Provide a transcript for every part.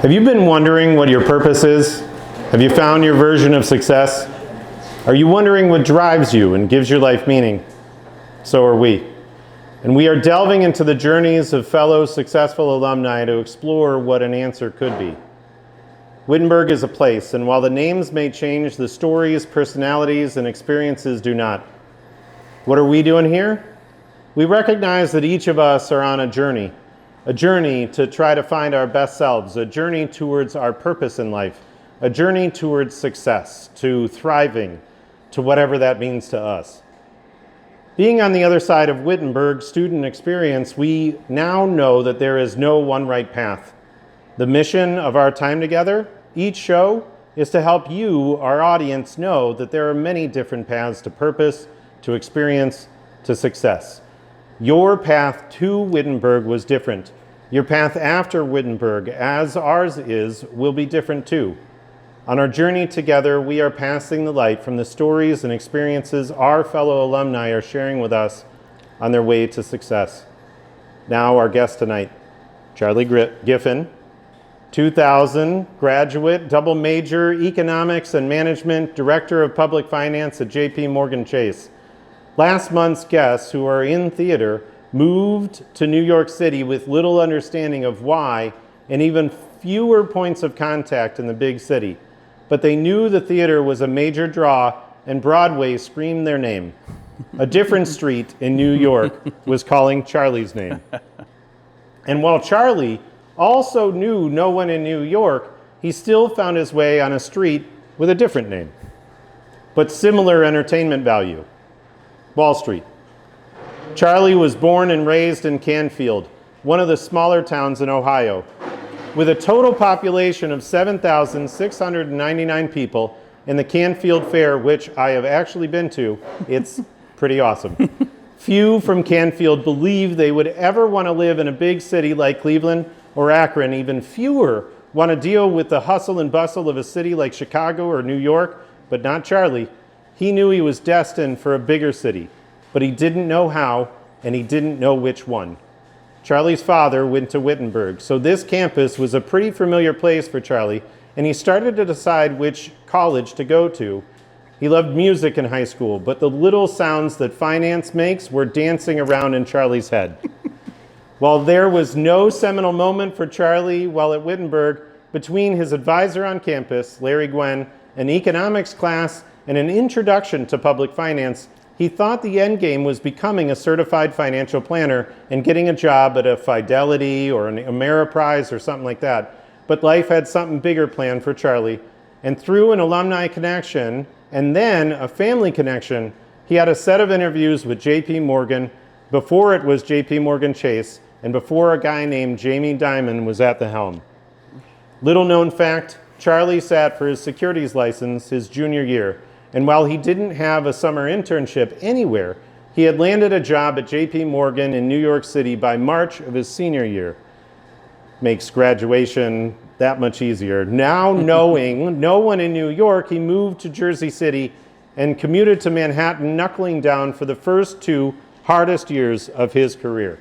Have you been wondering what your purpose is? Have you found your version of success? Are you wondering what drives you and gives your life meaning? So are we. And we are delving into the journeys of fellow successful alumni to explore what an answer could be. Wittenberg is a place, and while the names may change, the stories, personalities, and experiences do not. What are we doing here? We recognize that each of us are on a journey to try to find our best selves, a journey towards our purpose in life, a journey towards success, to thriving, to whatever that means to us. Being on the other side of Wittenberg's student experience, we now know that there is no one right path. The mission of our time together, each show, is to help you, our audience, know that there are many different paths to purpose, to experience, to success. Your path to Wittenberg was different. Your path after Wittenberg, as ours is, will be different too. On our journey together, we are passing the light from the stories and experiences our fellow alumni are sharing with us on their way to success. Now, our guest tonight, Charlie Giffin, 2000 graduate, double major, economics and management, director of public finance at JP Chase. Last month's guests, who are in theater, moved to New York City with little understanding of why and even fewer points of contact in the big city. But they knew the theater was a major draw and Broadway screamed their name. A different street in New York was calling Charlie's name. And while Charlie also knew no one in New York, he still found his way on a street with a different name, but similar entertainment value. Wall Street. Charlie was born and raised in Canfield, one of the smaller towns in Ohio. With a total population of 7,699 people in the Canfield Fair, which I have actually been to, it's pretty awesome. Few from Canfield believe they would ever want to live in a big city like Cleveland or Akron. Even fewer want to deal with the hustle and bustle of a city like Chicago or New York, but not Charlie. He knew he was destined for a bigger city, but he didn't know how, and he didn't know which one. Charlie's father went to Wittenberg, so this campus was a pretty familiar place for Charlie, and he started to decide which college to go to. He loved music in high school, but the little sounds that finance makes were dancing around in Charlie's head. While there was no seminal moment for Charlie while at Wittenberg, between his advisor on campus, Larry Gwen, an economics class, and an introduction to public finance, he thought the end game was becoming a certified financial planner and getting a job at a Fidelity or an Ameriprise or something like that. But life had something bigger planned for Charlie. And through an alumni connection and then a family connection, he had a set of interviews with JP Morgan before it was JP Chase and before a guy named Jamie Dimon was at the helm. Little known fact, Charlie sat for his securities license his junior year. And while he didn't have a summer internship anywhere, he had landed a job at JP Morgan in New York City by March of his senior year. Makes graduation that much easier. Now knowing no one in New York, he moved to Jersey City and commuted to Manhattan, knuckling down for the first two hardest years of his career.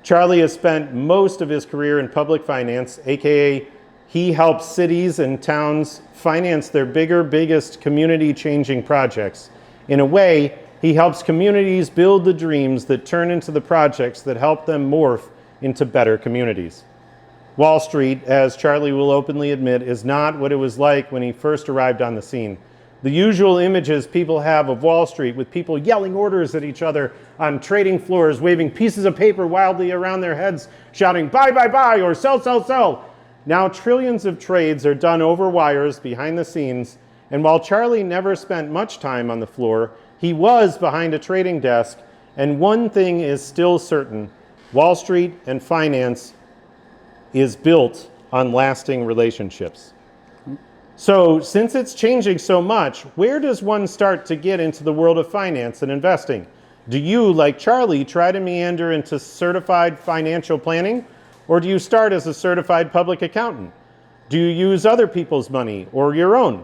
Charlie has spent most of his career in public finance, aka he helps cities and towns finance their biggest community-changing projects. In a way, he helps communities build the dreams that turn into the projects that help them morph into better communities. Wall Street, as Charlie will openly admit, is not what it was like when he first arrived on the scene. The usual images people have of Wall Street, with people yelling orders at each other on trading floors, waving pieces of paper wildly around their heads, shouting, "Buy, buy, buy," or "Sell, sell, sell." Now trillions of trades are done over wires behind the scenes, and while Charlie never spent much time on the floor, he was behind a trading desk, and one thing is still certain: Wall Street and finance is built on lasting relationships. So, since it's changing so much, where does one start to get into the world of finance and investing? Do you, like Charlie, try to meander into certified financial planning? Or do you start as a certified public accountant? Do you use other people's money or your own?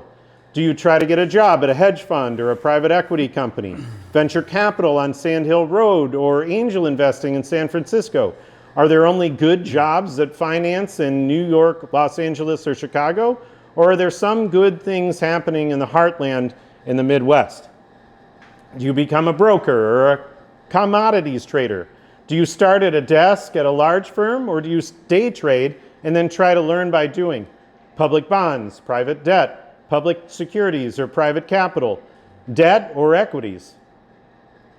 Do you try to get a job at a hedge fund or a private equity company, venture capital on Sand Hill Road, or angel investing in San Francisco? Are there only good jobs at finance in New York, Los Angeles, or Chicago? Or are there some good things happening in the heartland in the Midwest? Do you become a broker or a commodities trader? Do you start at a desk at a large firm, or do you day trade and then try to learn by doing? Public bonds, private debt, public securities or private capital, debt or equities?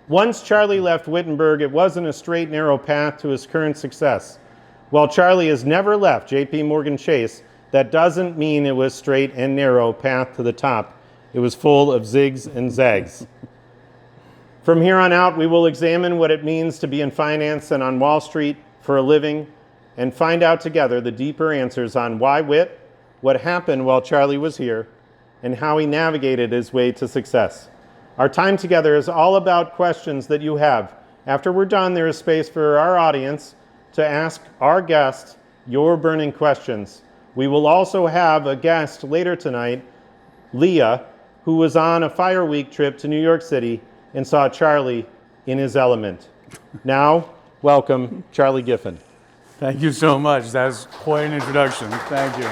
Once Charlie left Wittenberg, it wasn't a straight, narrow path to his current success. While Charlie has never left J.P. Morgan Chase, that doesn't mean it was straight and narrow path to the top. It was full of zigs and zags. From here on out, we will examine what it means to be in finance and on Wall Street for a living, and find out together the deeper answers on why Witt, what happened while Charlie was here, and how he navigated his way to success. Our time together is all about questions that you have. After we're done, there is space for our audience to ask our guests your burning questions. We will also have a guest later tonight, Leah, who was on a Fire Week trip to New York City and saw Charlie in his element. Now, welcome, Charlie Giffin. Thank you so much. That's quite an introduction. Thank you.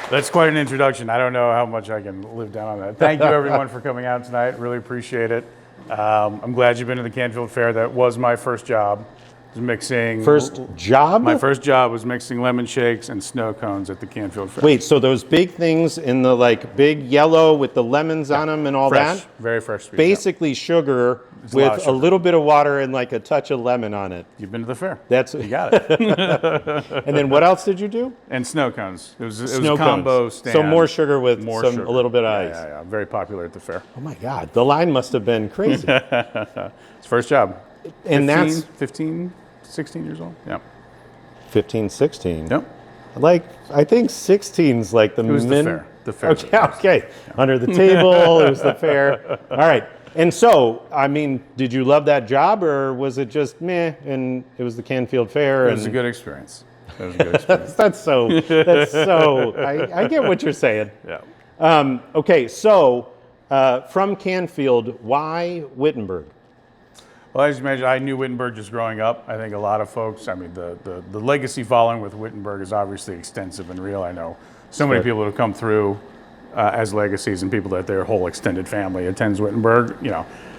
That's quite an introduction. I don't know how much I can live down on that. Thank you, everyone, for coming out tonight. Really appreciate it. I'm glad you've been to the Canfield Fair. That was my first job. Was mixing. First job? My first job was mixing lemon shakes and snow cones at the Canfield Fair. Wait, so those big things in the big yellow with the lemons on them and all fresh, that? Very fresh. Sweet, basically sugar with a little bit of water and a touch of lemon on it. You've been to the fair. You got it. And then what else did you do? And snow cones. It was snow a combo cones. stand. So more sugar with a little bit of ice. Yeah. Very popular at the fair. Oh my God, the line must have been crazy. It's first job. And 15, 16 years old. Yeah. 15, 16. Yep. I think 16's the It was the fair. The fair. Okay. Yeah. Under the table, it was the fair. All right. And so, did you love that job, or was it just meh, and it was the Canfield Fair? It was a good experience. It was a good experience. that's so, I get what you're saying. Yeah. Okay, so from Canfield, why Wittenberg? Well, as you mentioned, I knew Wittenberg just growing up. I think a lot of folks, the legacy following with Wittenberg is obviously extensive and real. I know so many people that have come through as legacies, and people that their whole extended family attends Wittenberg,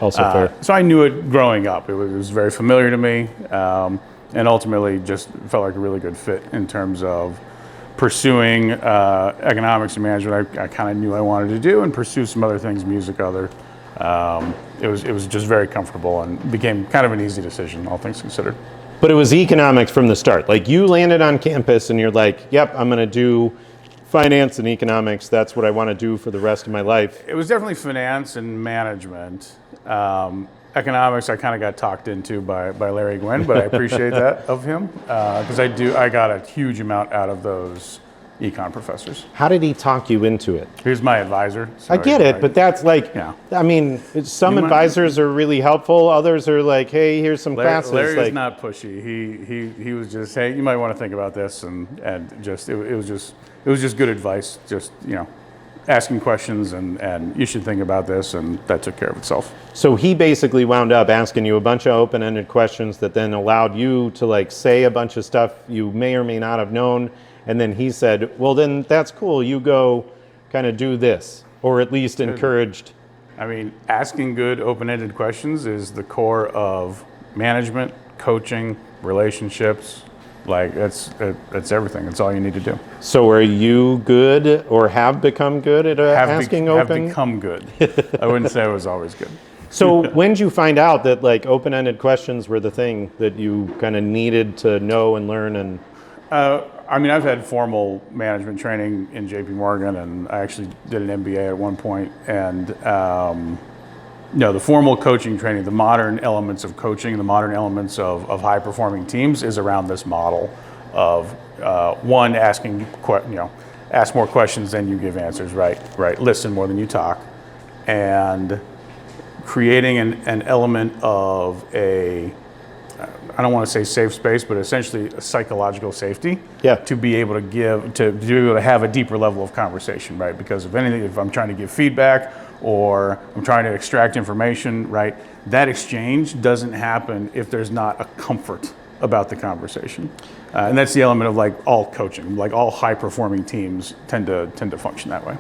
Also fair. So I knew it growing up. It was very familiar to me, and ultimately just felt like a really good fit in terms of pursuing economics and management. I kind of knew I wanted to do, and pursue some other things, music, other. It was just very comfortable and became kind of an easy decision, all things considered. But it was economics from the start. You landed on campus and you're like, yep, I'm going to do finance and economics. That's what I want to do for the rest of my life. It was definitely finance and management. Economics I kind of got talked into by Larry Gwynn, but I appreciate that of him, because I got a huge amount out of those econ professors. How did he talk you into it? He was my advisor. So I get it, but that's some advisors are really helpful. Others are like, hey, here's some classes. Larry is not pushy. He was just, hey, you might want to think about this, and just it was just good advice. Just asking questions, and you should think about this, and that took care of itself. So he basically wound up asking you a bunch of open-ended questions that then allowed you to say a bunch of stuff you may or may not have known. And then he said, well, then that's cool. You go kind of do this, or at least encouraged. Asking good open-ended questions is the core of management, coaching, relationships. That's everything. That's all you need to do. So are you good, or have become good at asking open? Have become good. I wouldn't say I was always good. So when did you find out that open-ended questions were the thing that you kind of needed to know and learn? And I've had formal management training in J.P. Morgan, and I actually did an MBA at one point. And the formal coaching training, the modern elements of coaching, the modern elements of high-performing teams is around this model of one, ask more questions than you give answers. Right. Listen more than you talk, and creating an element of I don't want to say safe space, but essentially a psychological safety to be able to have a deeper level of conversation, right? Because if I'm trying to give feedback or I'm trying to extract information, right, that exchange doesn't happen if there's not a comfort about the conversation. And that's the element of like all coaching, like all high performing teams tend to function that way.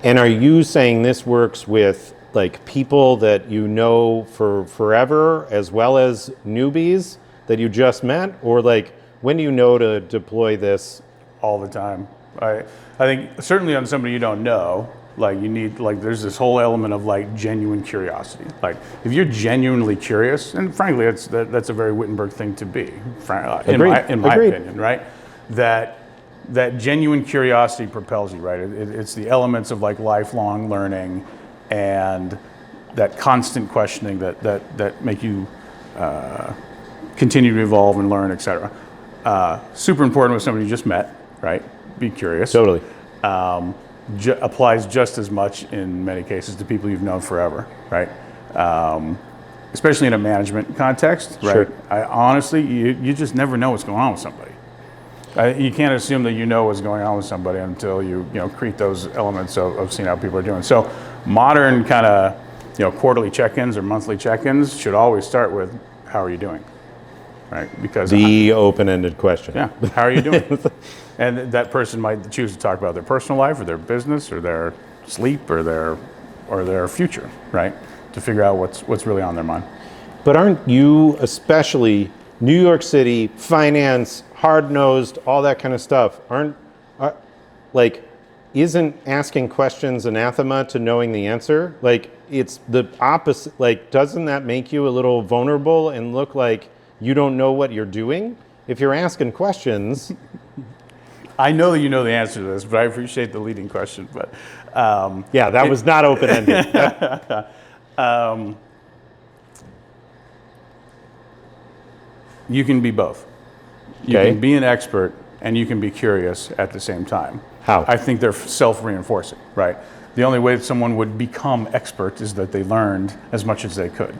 And are you saying this works with like people that you know for forever as well as newbies that you just met? Or like, when do you know to deploy this? All the time. I think certainly on somebody you don't know, like you need, like there's this whole element of like genuine curiosity. Like if you're genuinely curious, and frankly that's a very Wittenberg thing to be, in my opinion, right? That genuine curiosity propels you, right? It's the elements of like lifelong learning and that constant questioning that make you continue to evolve and learn, et cetera. Super important with somebody you just met, right? Be curious. Totally. Applies just as much in many cases to people you've known forever, right? Especially in a management context, right? Sure. Honestly, you just never know what's going on with somebody. You can't assume that you know what's going on with somebody until you create those elements of seeing how people are doing. So modern kind of quarterly check-ins or monthly check-ins should always start with, how are you doing? Right? Because the open-ended question. Yeah, how are you doing? And that person might choose to talk about their personal life or their business or their sleep or their future, right? To figure out what's really on their mind. But aren't you, especially New York City, finance, hard-nosed, all that kind of stuff, isn't asking questions anathema to knowing the answer? Like, it's the opposite. Like, doesn't that make you a little vulnerable and look like you don't know what you're doing? If you're asking questions. I know that you know the answer to this, but I appreciate the leading question. But yeah, that was not open-ended. You can be both. You can be an expert and you can be curious at the same time. How? I think they're self-reinforcing, right? The only way that someone would become expert is that they learned as much as they could.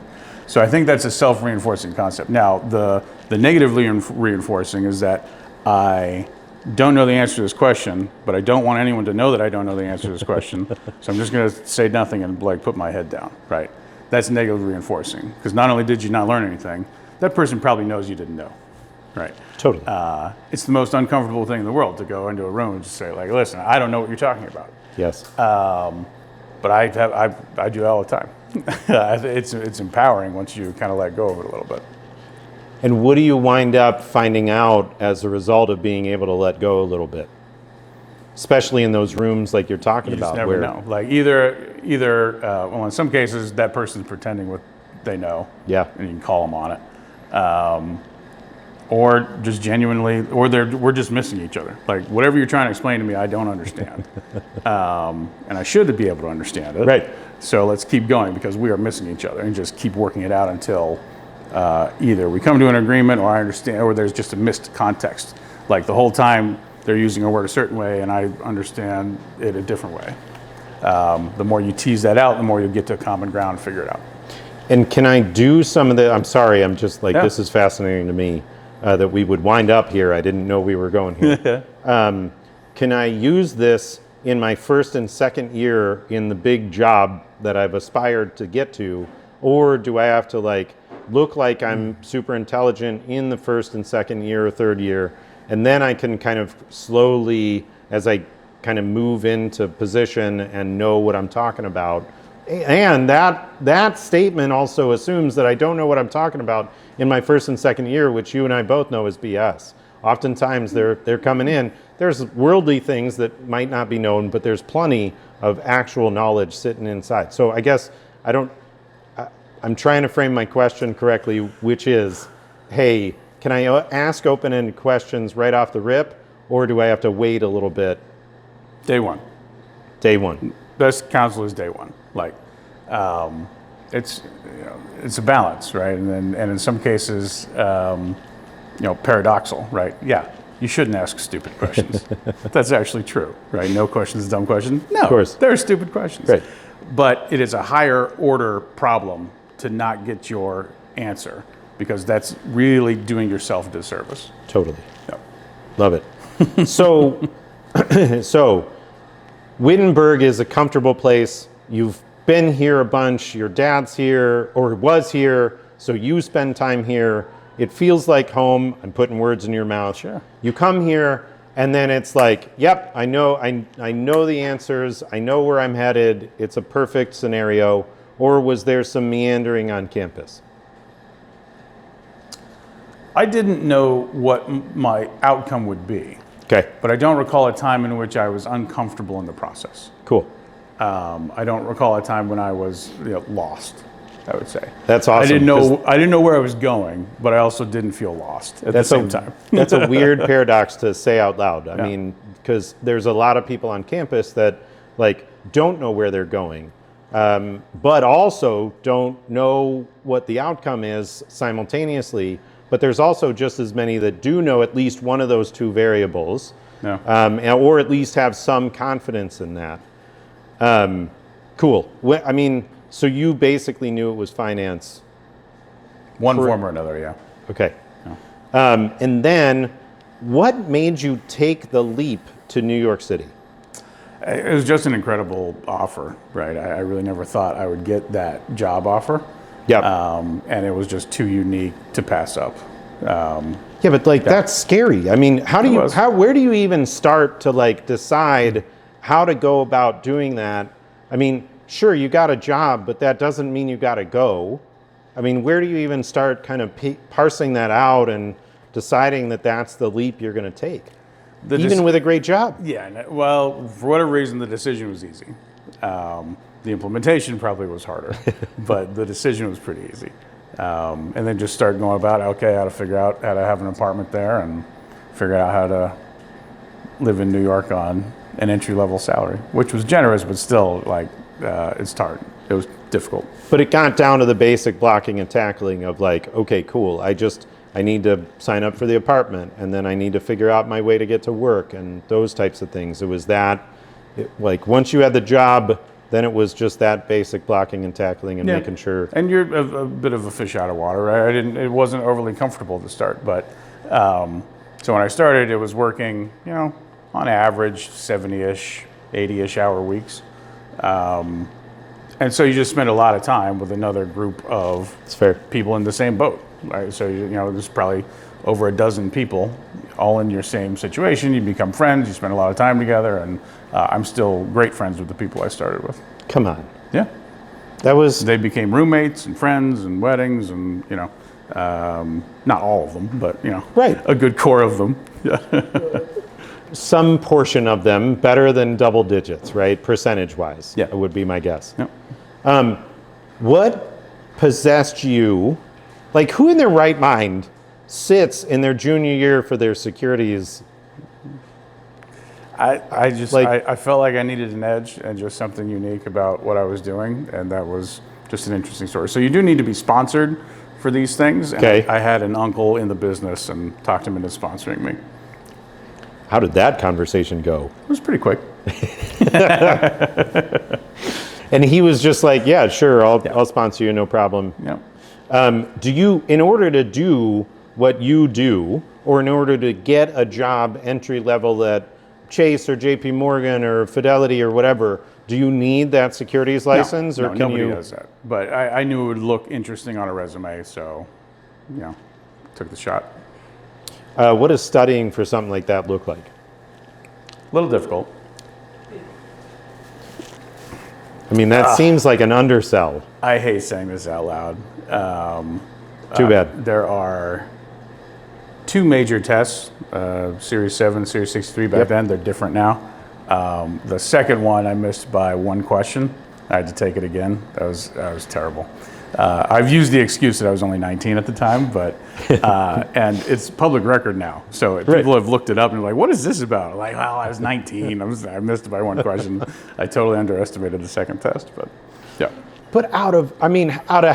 So I think that's a self-reinforcing concept. Now, the negatively reinforcing is that I don't know the answer to this question, but I don't want anyone to know that I don't know the answer to this question. So I'm just going to say nothing and like put my head down, right? That's negatively reinforcing, because not only did you not learn anything, that person probably knows you didn't know, right? Totally. It's the most uncomfortable thing in the world to go into a room and just say, like, listen, I don't know what you're talking about. Yes. But I do that all the time. It's empowering once you kind of let go of it a little bit. And what do you wind up finding out as a result of being able to let go a little bit? Especially in those rooms like you're talking about. You just never know. Like either, well, in some cases, that person's pretending what they know. Yeah. And you can call them on it. Or just genuinely, or we're just missing each other. Like whatever you're trying to explain to me, I don't understand. And I should be able to understand it. Right. So let's keep going because we are missing each other and just keep working it out until either we come to an agreement or I understand, or there's just a missed context. Like the whole time they're using a word a certain way and I understand it a different way. The more you tease that out, the more you get to common ground and figure it out. And can I do some of the, I'm sorry, I'm just like, this is fascinating to me that we would wind up here. I didn't know we were going here. Can I use this in my first and second year in the big job that I've aspired to get to? Or do I have to like look like I'm super intelligent in the first and second year or third year, and then I can kind of slowly, as I kind of move into position and know what I'm talking about? And that statement also assumes that I don't know what I'm talking about in my first and second year, which you and I both know is BS. Oftentimes they're coming in, there's worldly things that might not be known, but there's plenty of actual knowledge sitting inside. So I guess I'm trying to frame my question correctly, which is, hey, can I ask open-ended questions right off the rip, or do I have to wait a little bit? Day one. Day one. Best counsel is day one. Like, it's a balance, right? And in some cases, paradoxical, right? Yeah, you shouldn't ask stupid questions. That's actually true, right? No question is a dumb question. No, of course. There are stupid questions. Right. But it is a higher order problem to not get your answer, because that's really doing yourself a disservice. Totally. Yep. Love it. So Wittenberg is a comfortable place. You've been here a bunch. Your dad's here or was here, so you spend time here. It feels like home. I'm putting words in your mouth. Sure. You come here, and then it's like, yep, I know the answers. I know where I'm headed. It's a perfect scenario. Or was there some meandering on campus? I didn't know what my outcome would be. Okay. But I don't recall a time in which I was uncomfortable in the process. Cool. I don't recall a time when I was lost, I would say. That's awesome. I didn't know where I was going, but I also didn't feel lost at the same time. That's a weird paradox to say out loud. I mean, because there's a lot of people on campus that like don't know where they're going, but also don't know what the outcome is simultaneously. But there's also just as many that do know at least one of those two variables, or at least have some confidence in that. Cool. I mean, so you basically knew it was finance. One form or another, yeah. Okay. And then what made you take the leap to New York City? It was just an incredible offer, right? I really never thought I would get that job offer. Yeah. And it was just too unique to pass up. Yeah, but like that's scary. I mean, where do you even start to like decide how to go about doing that? I mean, sure, you got a job, but that doesn't mean you got to go. I mean, where do you even start kind of parsing that out and deciding that that's the leap you're going to take, even with a great job? Yeah, well, for whatever reason, the decision was easy. The implementation probably was harder, but the decision was pretty easy. And then just start going about, okay, how to figure out how to have an apartment there and figure out how to live in New York on an entry-level salary, which was generous, but still, like, it's hard. It was difficult. But it got down to the basic blocking and tackling of like, okay, cool. I need to sign up for the apartment, and then I need to figure out my way to get to work and those types of things. It was like once you had the job, then it was just that basic blocking and tackling and making sure. And you're a bit of a fish out of water, right? It wasn't overly comfortable to start, but so when I started, it was working, on average 70-ish, 80-ish hour weeks. And so you just spend a lot of time with another group of people in the same boat, right? So there's probably over a dozen people all in your same situation. You become friends, you spend a lot of time together, and I'm still great friends with the people I started with. Come on. Yeah. They became roommates and friends and weddings and, not all of them, but, a good core of them. Some portion of them better than double digits, right? Percentage-wise, would be my guess. Yeah. What possessed you? Like, who in their right mind sits in their junior year for their securities? I felt like I needed an edge and just something unique about what I was doing, and that was just an interesting story. So you do need to be sponsored for these things. And I had an uncle in the business and talked him into sponsoring me. How did that conversation go? It was pretty quick. And he was just like, yeah, sure, I'll sponsor you, no problem. Yeah. In order to do what you do, or in order to get a job entry level at Chase or JP Morgan or Fidelity or whatever, do you need that securities license? No, nobody does that. But I knew it would look interesting on a resume, so, took the shot. What does studying for something like that look like? A little difficult. I mean, that seems like an undersell. I hate saying this out loud. Too bad. There are two major tests, Series 7, Series 63 back then. They're different now. The second one I missed by one question. I had to take it again. That was terrible. I've used the excuse that I was only 19 at the time, but and it's public record now. So people have looked it up and are like, "What is this about?" Like, well, I was 19. I missed it by one question. I totally underestimated the second test, but yeah. But out of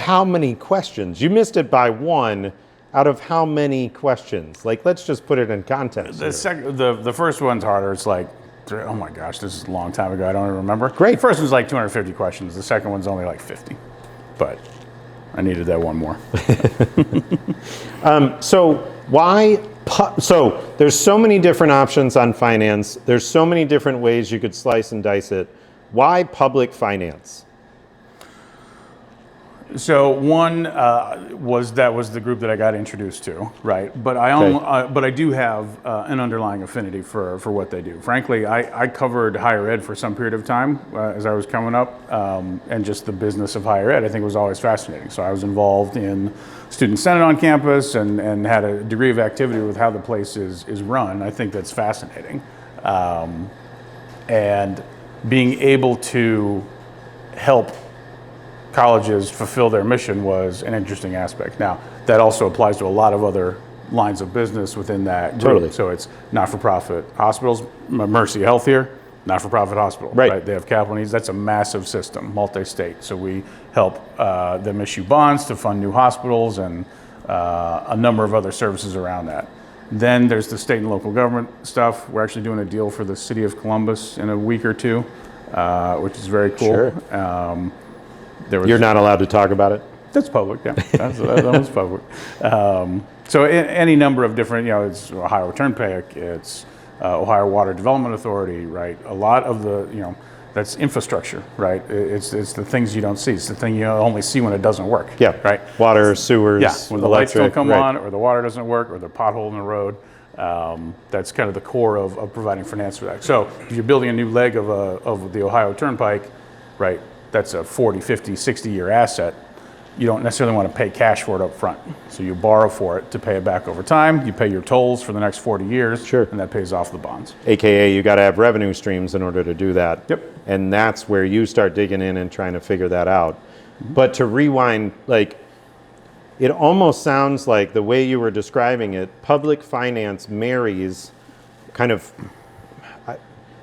how many questions? You missed it by one. Out of how many questions? Like, let's just put it in context. The first one's harder. It's like, oh my gosh, this is a long time ago. I don't even remember. Great. The first one's like 250 questions. The second one's only like 50. But I needed that one more. So there's so many different options on finance. There's so many different ways you could slice and dice it. Why public finance? So one was the group that I got introduced to, right? But I do have an underlying affinity for what they do. Frankly, I covered higher ed for some period of time as I was coming up, and just the business of higher ed I think was always fascinating. So I was involved in student senate on campus and had a degree of activity with how the place is run. I think that's fascinating, and being able to help colleges fulfill their mission was an interesting aspect. Now, that also applies to a lot of other lines of business within that group. Totally. So it's not-for-profit hospitals, Mercy Health here, not-for-profit hospital, Right. They have capital needs. That's a massive system, multi-state. So we help them issue bonds to fund new hospitals and a number of other services around that. Then there's the state and local government stuff. We're actually doing a deal for the city of Columbus in a week or two, which is very cool. Sure. You're not allowed to talk about it? That's public, yeah. That was public. So any number of different, it's Ohio Turnpike, it's Ohio Water Development Authority, right? A lot of the, that's infrastructure, right? It's the things you don't see. It's the thing you only see when it doesn't work. Yeah. Right. Water, sewers, yeah. When the lights don't come right. on, or the water doesn't work, or the pothole in the road. That's kind of the core of providing finance for that. So if you're building a new leg of the Ohio Turnpike, right? That's a 40, 50, 60-year asset. You don't necessarily want to pay cash for it up front. So you borrow for it to pay it back over time. You pay your tolls for the next 40 years, Sure. and that pays off the bonds. AKA, you got to have revenue streams in order to do that. Yep. And that's where you start digging in and trying to figure that out. Mm-hmm. But to rewind, it almost sounds like the way you were describing it, public finance marries kind of,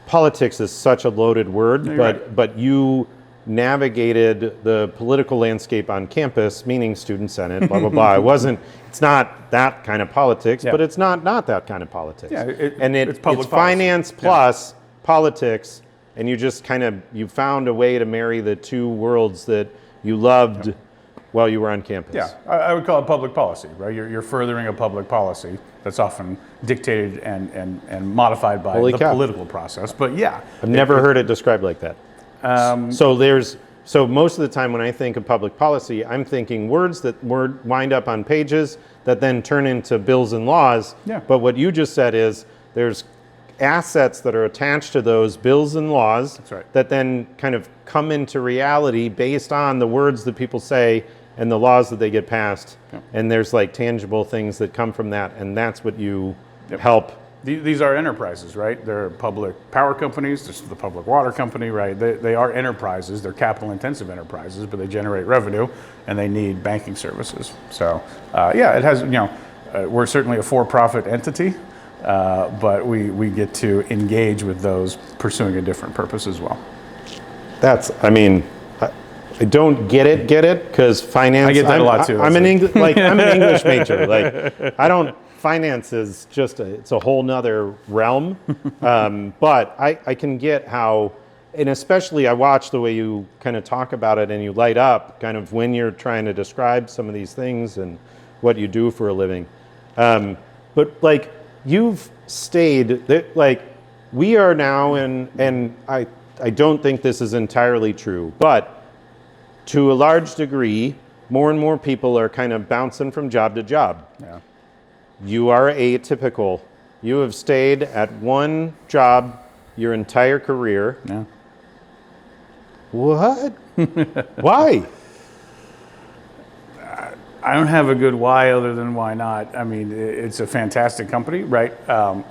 politics is such a loaded word, You're but you navigated the political landscape on campus, meaning student senate, blah, blah, blah. It's not that kind of politics, Yeah. but it's not that kind of politics. Yeah, it's public policy. finance plus politics, and you just you found a way to marry the two worlds that you loved while you were on campus. Yeah, I would call it public policy, right? You're furthering a public policy that's often dictated and modified by Holy the cow. political process. But yeah. I've never heard it described like that. So most of the time when I think of public policy, I'm thinking words that wind up on pages that then turn into bills and laws. Yeah. But what you just said is there's assets that are attached to those bills and laws. That's right. That then kind of come into reality based on the words that people say and the laws that they get passed. Yep. And there's tangible things that come from that, and that's what you Yep. help. These are enterprises, right? They're public power companies. There's the public water company, right? They are enterprises. They're capital-intensive enterprises, but they generate revenue, and they need banking services. So, it has. We're certainly a for-profit entity, but we get to engage with those pursuing a different purpose as well. I don't get it because finance. I get that a lot too. I'm an English major. I don't. Finance is it's a whole nother realm. But I can get how, and especially I watch the way you kind of talk about it and you light up kind of when you're trying to describe some of these things and what you do for a living. But you've stayed, we are now and I don't think this is entirely true, but to a large degree, more and more people are kind of bouncing from job to job. Yeah. You are atypical. You have stayed at one job your entire career. Yeah. What? Why? I don't have a good why other than why not. I mean, it's a fantastic company, right?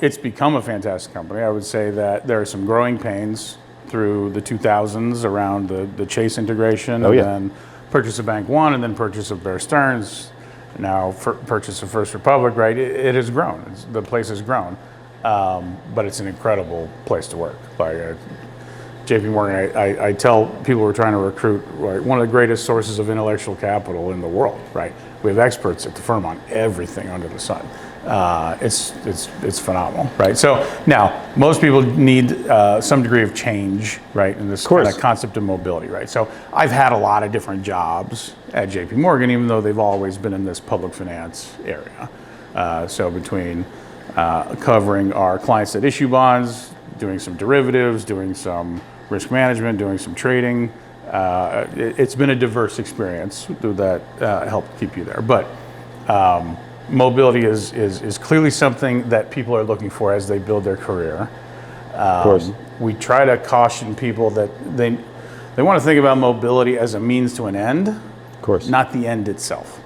It's become a fantastic company. I would say that there are some growing pains through the 2000s around the Chase integration, Oh, and yeah. then purchase of Bank One, and then purchase of Bear Stearns, now purchase of First Republic, right? It has grown. The place has grown, but it's an incredible place to work. JP Morgan, I tell people we're trying to recruit, right, one of the greatest sources of intellectual capital in the world, right? We have experts at the firm on everything under the sun. It's phenomenal, right? So now most people need some degree of change, right, in this kind of concept of mobility, right? So I've had a lot of different jobs at JP Morgan, even though they've always been in this public finance area. So between covering our clients that issue bonds, doing some derivatives, doing some risk management, doing some trading, It's been a diverse experience that helped keep you there. But mobility is clearly something that people are looking for as they build their career. Of course. We try to caution people that they want to think about mobility as a means to an end, Of course. not the end itself.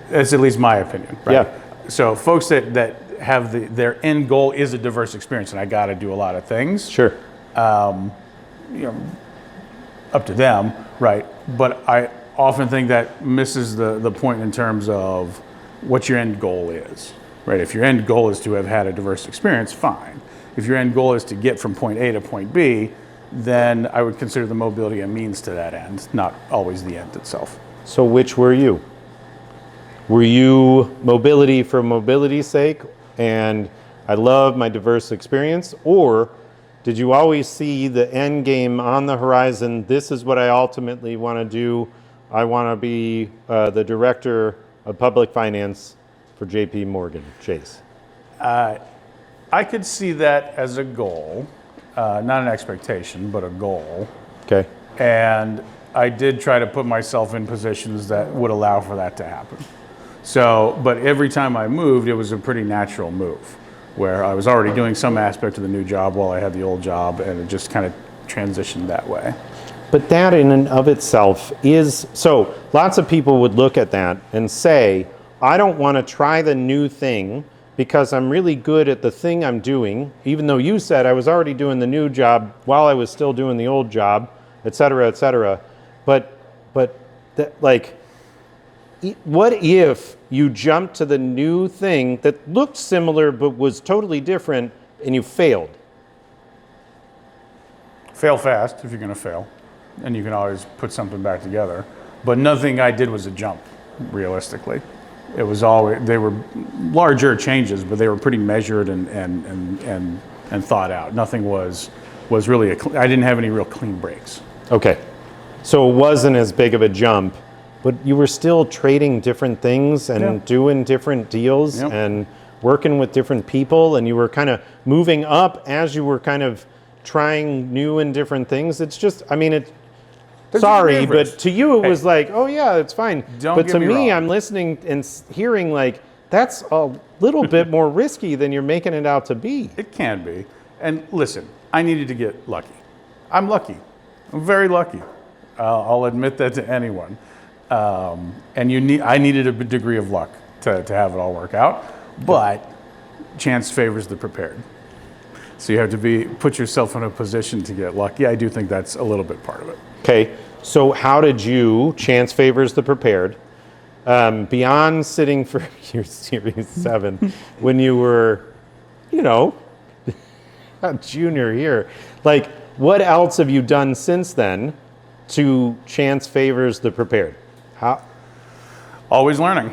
That's at least my opinion. Right? Yeah. So folks that have their end goal is a diverse experience, and I got to do a lot of things. Sure. Up to them, right? But I often think that misses the point in terms of what your end goal is, right? If your end goal is to have had a diverse experience, fine. If your end goal is to get from point A to point B, then I would consider the mobility a means to that end, not always the end itself. So which were you? Were you mobility for mobility's sake, and I love my diverse experience, or did you always see the end game on the horizon? This is what I ultimately want to do. I want to be the director of public finance for JP Morgan Chase. I could see that as a goal, not an expectation, but a goal. Okay. And I did try to put myself in positions that would allow for that to happen. So, but every time I moved, it was a pretty natural move, where I was already doing some aspect of the new job while I had the old job, and it just kind of transitioned that way. But that in and of itself is, so lots of people would look at that and say, I don't want to try the new thing because I'm really good at the thing I'm doing, even though you said I was already doing the new job while I was still doing the old job, et cetera, et cetera. But like, what if you jumped to the new thing that looked similar but was totally different and you failed? Fail fast if you're going to fail, and you can always put something back together. But nothing I did was a jump, realistically. It was always, they were larger changes, but they were pretty measured and thought out. Nothing was really, I didn't have any real clean breaks. Okay, so it wasn't as big of a jump, but you were still trading different things and doing different deals and working with different people, and you were kind of moving up as you were kind of trying new and different things. It's just, I mean, sorry, but to you it was like, oh yeah, it's fine. But to me, I'm listening and hearing like, that's a little bit more risky than you're making it out to be. It can be. And listen, I needed to get lucky. I'm lucky. I'm very lucky. I'll admit that to anyone. And I needed a degree of luck to have it all work out. But chance favors the prepared. So you have to put yourself in a position to get lucky. I do think that's a little bit part of it. Okay, so how did you, chance favors the prepared, beyond sitting for your Series 7, when you were, a junior here, like what else have you done since then to chance favors the prepared? How? Always learning.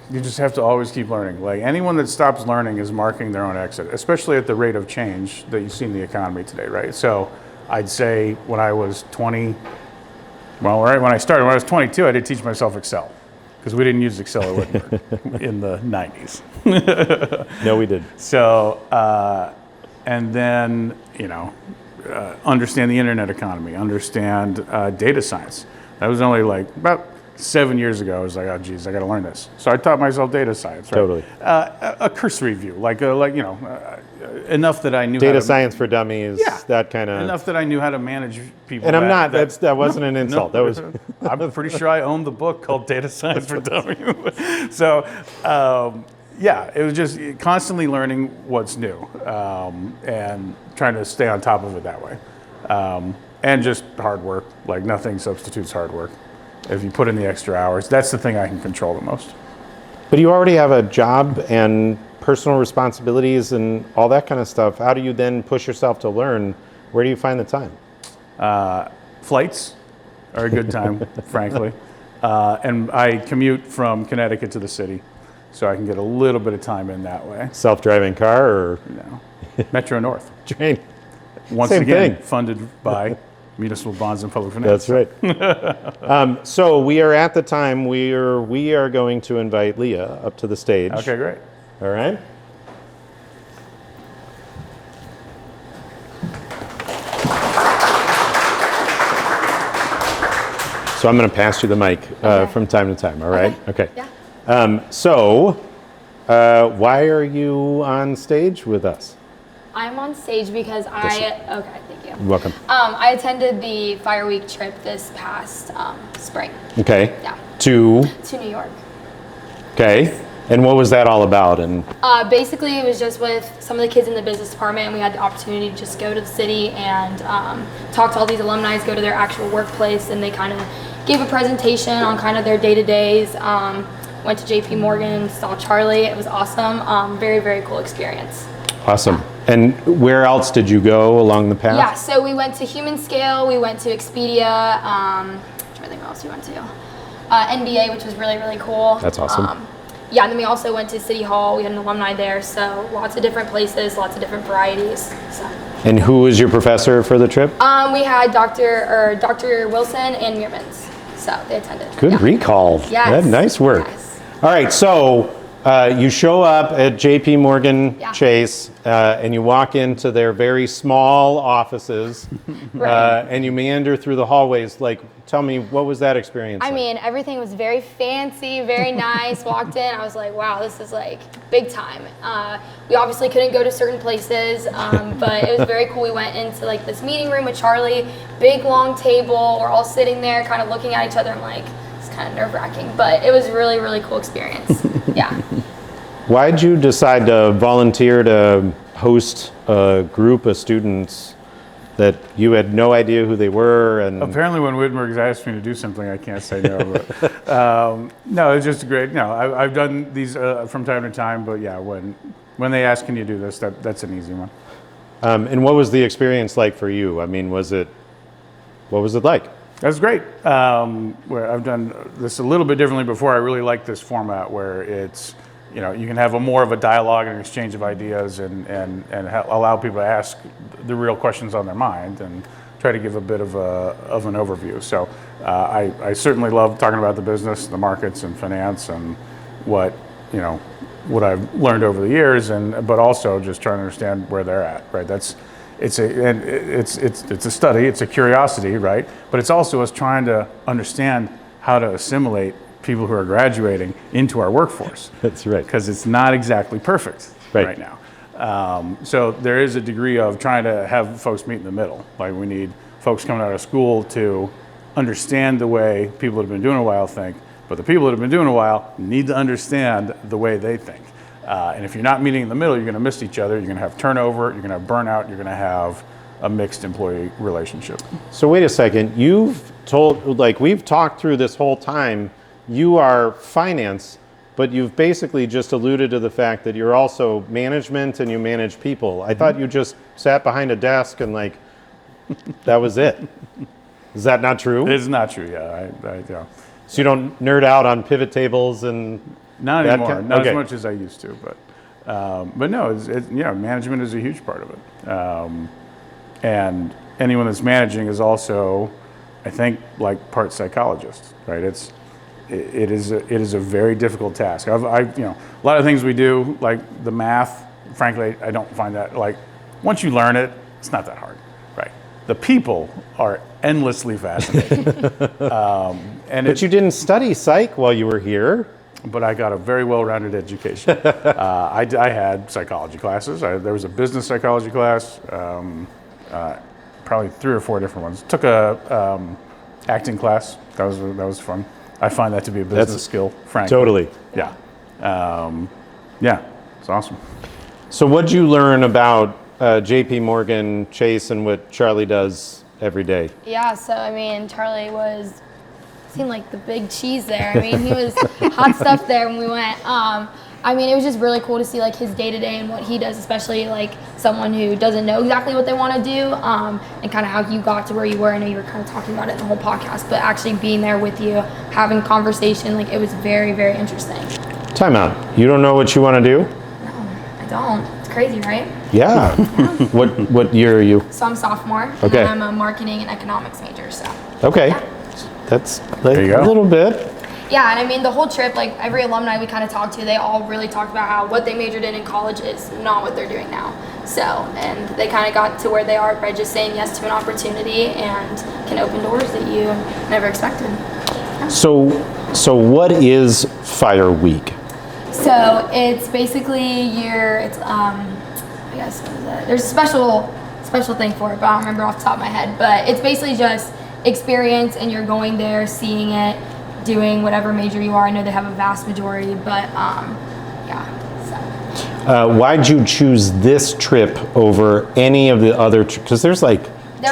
You just have to always keep learning. Like anyone that stops learning is marking their own exit, especially at the rate of change that you see in the economy today, right? So I'd say when I was 20, well, right when I started, when I was 22, I did teach myself Excel because we didn't use Excel at Wittenberg in the 90s. No, we did. So, and then, understand the internet economy, understand data science. That was only like about 7 years ago. I was like, oh geez, I got to learn this. So I taught myself data science. Right? Totally. A cursory view, enough that I knew. Data science for dummies. Yeah. That kind of. Enough that I knew how to manage people. And I'm not. That wasn't an insult. No, that was. I'm pretty sure I owned the book called Data Science for Dummies. So, it was just constantly learning what's new and trying to stay on top of it that way, and just hard work. Like nothing substitutes hard work. If you put in the extra hours, that's the thing I can control the most. But you already have a job and personal responsibilities and all that kind of stuff. How do you then push yourself to learn? Where do you find the time? Flights are a good time, frankly. And I commute from Connecticut to the city, so I can get a little bit of time in that way. Self-driving car or? No. Metro North. Train. Once Same again, thing. Funded by municipal bonds and public finance. That's right. So we are at the time we are going to invite Leah up to the stage. Okay, great. All right. So I'm going to pass you the mic from time to time, all right? Okay. Yeah. Why are you on stage with us? I'm on stage because okay, thank you. You're welcome. I attended the Fire Week trip this past spring. Okay. Yeah. To New York. Okay. And what was that all about? And basically, it was just with some of the kids in the business department. We had the opportunity to just go to the city and talk to all these alumni, go to their actual workplace, and they kind of gave a presentation on kind of their day-to-days. Went to JP Morgan, saw Charlie. It was awesome. Very, very cool experience. Awesome. And where else did you go along the path? Yeah, so we went to Human Scale, we went to Expedia, I'm trying to think what else we went to. NBA, which was really, really cool. That's awesome. Yeah, and then we also went to City Hall. We had an alumni there, so lots of different places, lots of different varieties. So. And who was your professor for the trip? We had Dr. Wilson and Meermans, so they attended. Good recall. Yes. Nice work. Yes. All right, so you show up at JP Morgan Chase and you walk into their very small offices and you meander through the hallways. Like, tell me, what was that experience like? I mean, everything was very fancy, very nice. Walked in, I was like, wow, this is like big time. We obviously couldn't go to certain places, but it was very cool. We went into like this meeting room with Charlie, big long table. We're all sitting there kind of looking at each other. I'm like, it's kind of nerve-wracking, but it was really, really cool experience. Yeah. Why'd you decide to volunteer to host a group of students that you had no idea who they were? And apparently when Wittenberg's asked me to do something, I can't say no. But, no, it's just great. No, I've done these from time to time, but yeah, when they ask, can you do this, that's an easy one. And what was the experience like for you? I mean, what was it like? That's great. Where I've done this a little bit differently before. I really like this format where it's, you know, you can have more of a dialogue and an exchange of ideas and allow people to ask the real questions on their mind and try to give a bit of an overview. So I certainly love talking about the business, the markets and finance and what I've learned over the years, but also just trying to understand where they're at, right? It's a study, it's a curiosity, right? But it's also us trying to understand how to assimilate people who are graduating into our workforce. That's right. Because it's not exactly perfect right now. So there is a degree of trying to have folks meet in the middle. Like we need folks coming out of school to understand the way people that have been doing a while think, but the people that have been doing a while need to understand the way they think. And if you're not meeting in the middle, you're going to miss each other, you're going to have turnover, you're going to have burnout, you're going to have a mixed employee relationship. So wait a second, we've talked through this whole time, you are finance, but you've basically just alluded to the fact that you're also management and you manage people. I thought you just sat behind a desk and that was it. Is that not true? It's not true, yeah. Yeah. So you don't nerd out on pivot tables and... Not anymore, not as much as I used to, but no, management is a huge part of it. And anyone that's managing is also, I think, like part psychologist, right? It is a very difficult task. A lot of things we do, like the math, frankly, I don't find that, once you learn it, it's not that hard, right? The people are endlessly fascinating. But you didn't study psych while you were here. But I got a very well-rounded education. I had psychology classes. There was a business psychology class, probably 3 or 4 different ones. Took a acting class. That was fun. I find that to be a business skill, frankly. Totally. Yeah. It's awesome. So what'd you learn about JP Morgan Chase and what Charlie does every day? Yeah, so I mean, Charlie seemed like the big cheese there. I mean, he was hot stuff there when we went. I mean, it was just really cool to see like his day-to-day and what he does, especially like someone who doesn't know exactly what they want to do, and kind of how you got to where you were. I know you were kind of talking about it in the whole podcast, but actually being there with you, having conversation, like it was very, very interesting. Time out. You don't know what you want to do? No, I don't. It's crazy, right? Yeah. What year are you? So I'm sophomore. Okay. And I'm a marketing and economics major, so. Okay. Yeah. That's There you go. a little bit. Yeah, and I mean the whole trip, like every alumni we kind of talked to, they all really talked about how what they majored in college is not what they're doing now. So, and they kind of got to where they are by just saying yes to an opportunity and can open doors that you never expected. So what is Fire Week? So it's basically I guess what is it? There's a special thing for it, but I don't remember off the top of my head. But it's basically just experience, and you're going there, seeing it, doing whatever major you are. I know they have a vast majority, but Why'd you choose this trip over any of the other? Because there's like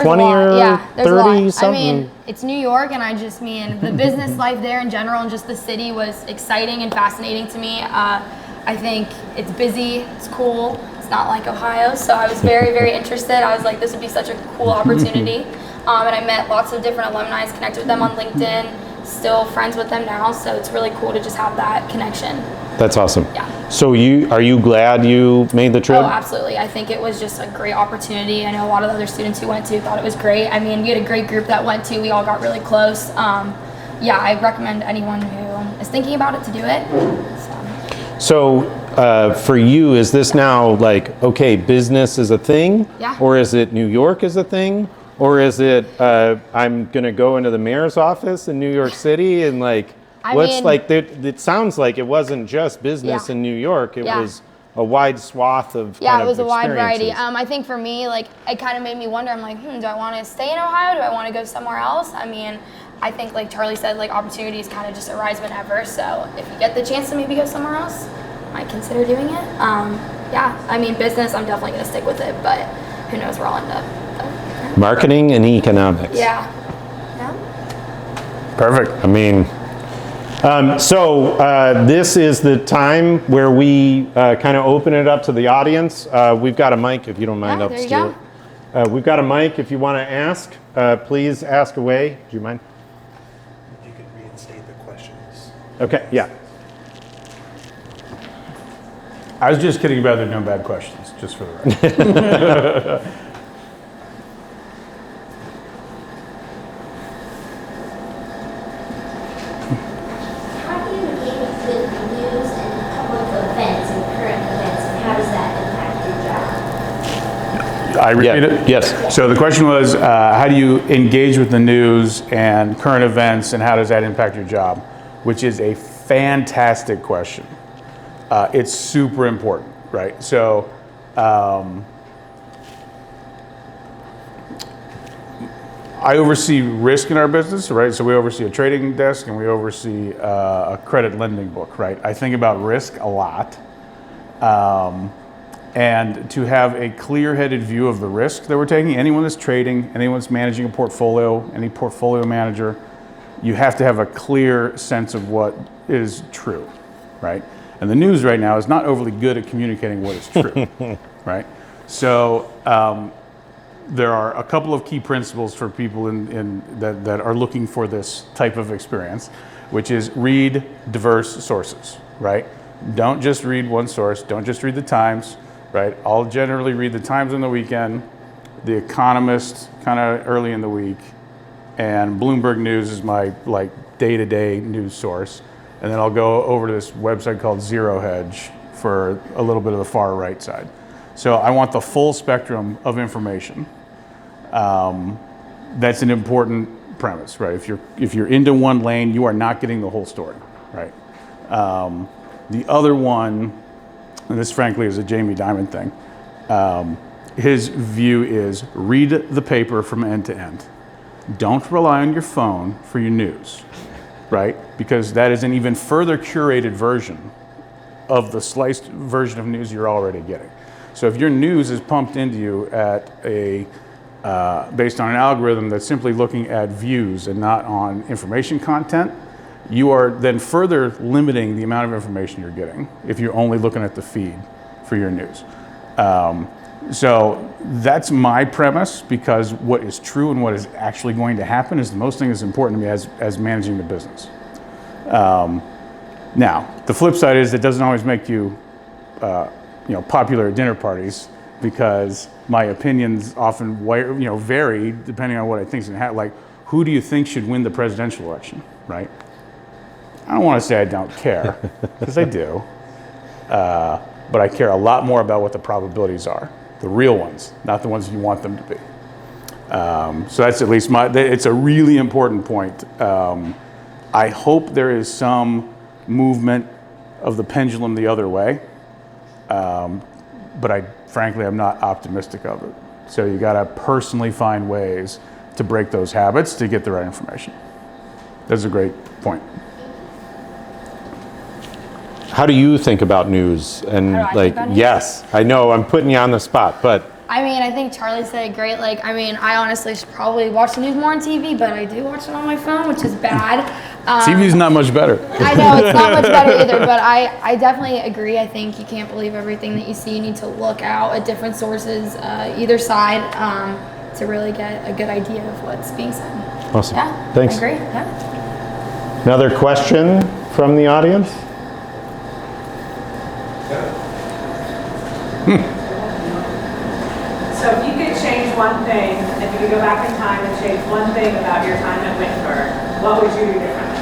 20 or 30 something. I mean, it's New York, and the business life there in general and just the city was exciting and fascinating to me. I think it's busy, it's cool, it's not like Ohio, so I was very, very interested. I was like, this would be such a cool opportunity. And I met lots of different alumni, connected with them on LinkedIn, still friends with them now, so it's really cool to just have that connection. That's awesome. Yeah. So are you glad you made the trip? Oh, absolutely. I think it was just a great opportunity. I know a lot of the other students who went to thought it was great. I mean, we had a great group that went to. We all got really close. I recommend anyone who is thinking about it to do it. So for you, is this now like, okay, business is a thing? Yeah. Or is it New York is a thing? Or is it I'm going to go into the mayor's office in New York City and like, it sounds like it wasn't just business in New York. It was a wide swath of it was a wide variety. I think for me, like, it kind of made me wonder. I'm like, do I want to stay in Ohio? Do I want to go somewhere else? I mean, I think like Charlie said, like opportunities kind of just arise whenever. So if you get the chance to maybe go somewhere else, I might consider doing it. I mean, business, I'm definitely going to stick with it, but who knows where I'll end up. Marketing and economics. Yeah. Perfect. I mean, this is the time where we kind of open it up to the audience. We've got a mic, if you don't mind. There you go. We've got a mic. If you want to ask, please ask away. Do you mind? You could reinstate the questions. Okay, yeah. I was just kidding about there no bad questions, just for the record. I repeat it? Yes. So the question was, how do you engage with the news and current events, and how does that impact your job? Which is a fantastic question. It's super important, right? So I oversee risk in our business, right? So we oversee a trading desk and we oversee a credit lending book, right? I think about risk a lot. And to have a clear-headed view of the risk that we're taking, anyone that's trading, anyone that's managing a portfolio, any portfolio manager, you have to have a clear sense of what is true, right? And the news right now is not overly good at communicating what is true, right? So there are a couple of key principles for people that are looking for this type of experience, which is read diverse sources, right? Don't just read one source. Don't just read the Times, right? I'll generally read the Times on the weekend, The Economist kind of early in the week, and Bloomberg News is my like day-to-day news source. And then I'll go over to this website called Zero Hedge for a little bit of the far right side. So I want the full spectrum of information. That's an important premise, right? If you're into one lane, you are not getting the whole story, right? The other one, and this frankly is a Jamie Dimon thing, his view is read the paper from end to end. Don't rely on your phone for your news, right? Because that is an even further curated version of the sliced version of news you're already getting. So if your news is pumped into you at based on an algorithm that's simply looking at views and not on information content, you are then further limiting the amount of information you're getting if you're only looking at the feed for your news. So that's my premise, because what is true and what is actually going to happen is the most thing that's important to me as managing the business. Now, the flip side is it doesn't always make you, popular at dinner parties, because my opinions often vary depending on what I think is going to happen. Like, who do you think should win the presidential election, right? I don't want to say I don't care, because I do, but I care a lot more about what the probabilities are, the real ones, not the ones you want them to be. So that's at least it's a really important point. I hope there is some movement of the pendulum the other way, but frankly, I'm not optimistic of it. So you got to personally find ways to break those habits to get the right information. That's a great point. How do you think about news? And How do I think like, about news? yes, I know I'm putting you on the spot, but I mean, I think Charlie said it great. Like, I mean, I honestly should probably watch the news more on TV, but I do watch it on my phone, which is bad. TV's not much better. I know, it's not much better either, but I definitely agree. I think you can't believe everything that you see. You need to look out at different sources, either side, to really get a good idea of what's being said. awesome. Yeah, Thanks. I agree. Yeah. Another question from the audience? So if you could change one thing, if you could go back in time and change one thing about your time at Wittenberg, what would you do differently?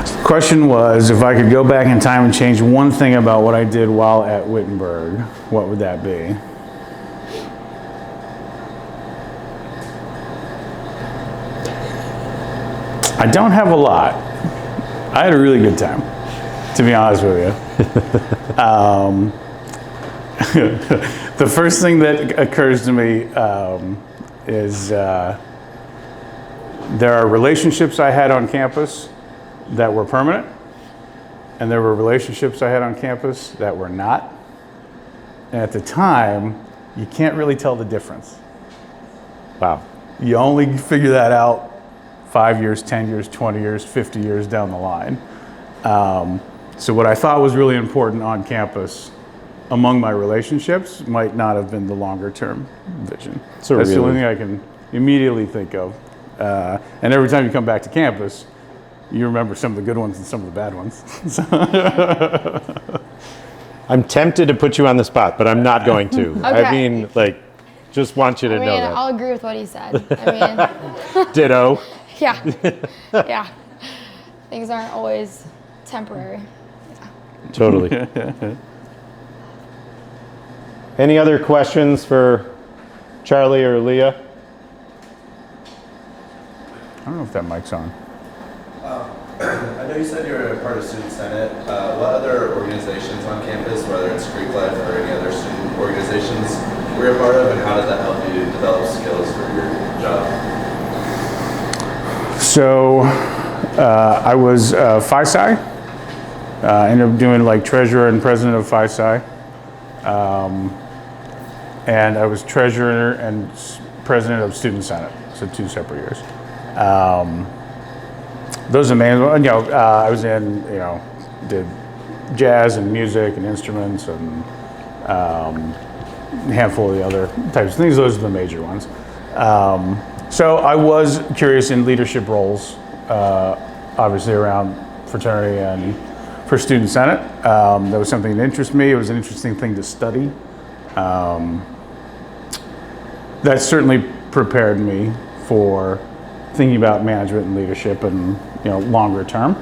The question was, if I could go back in time and change one thing about what I did while at Wittenberg, what would that be? I don't have a lot. I had a really good time, to be honest with you. The first thing that occurs to me is there are relationships I had on campus that were permanent, and there were relationships I had on campus that were not. And at the time, you can't really tell the difference. Wow. You only figure that out 5 years, 10 years, 20 years, 50 years down the line. So what I thought was really important on campus among my relationships might not have been the longer term vision. So that's the really- only thing I can immediately think of. And every time you come back to campus, you remember some of the good ones and some of the bad ones. I'm tempted to put you on the spot, but I'm not going to. I Okay. mean, like, just want you to I mean, know that. I'll agree with what he said. I mean, Ditto. yeah, yeah. Things aren't always temporary. Totally. Any other questions for Charlie or Leah? I don't know if that mic's on. I know you said you were a part of Student Senate. What other organizations on campus, whether it's Greek Life or any other student organizations, were you a part of, and how did that help you develop skills for your job? So I was Phi-Sci. Ended up doing like treasurer and president of Phi-Sci. And I was treasurer and president of Student Senate, so 2 separate years. Those are the main, I was in, did jazz and music and instruments and a handful of the other types of things. Those are the major ones. So I was curious in leadership roles, obviously around fraternity and for Student Senate. That was something that interested me. It was an interesting thing to study. That certainly prepared me for thinking about management and leadership and longer term.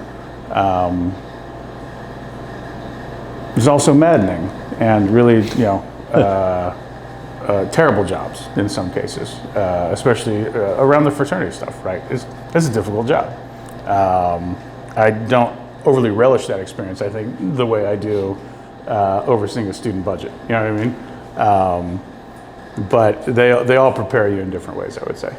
It was also maddening and really terrible jobs in some cases, especially around the fraternity stuff. Right, it's a difficult job. I don't overly relish that experience. I think the way I do overseeing a student budget. You know what I mean? But they all prepare you in different ways, I would say.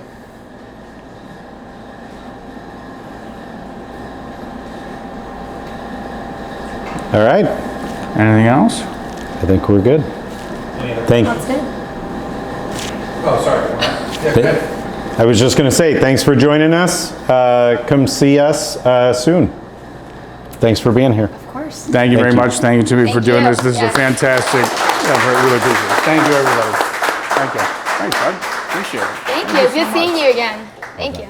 All right. Anything else? I think we're good. Thank That's good. Oh, sorry. I was just going to say, thanks for joining us. Come see us soon. Thanks for being here. Of course. Thank you very you. much. Thank you to me for Thank doing you. this. This is a Yes. fantastic effort. Really appreciate it. Thank you, everybody. Thank you. Thanks, bud. Appreciate it. Thank you. Good seeing you again. Thank you.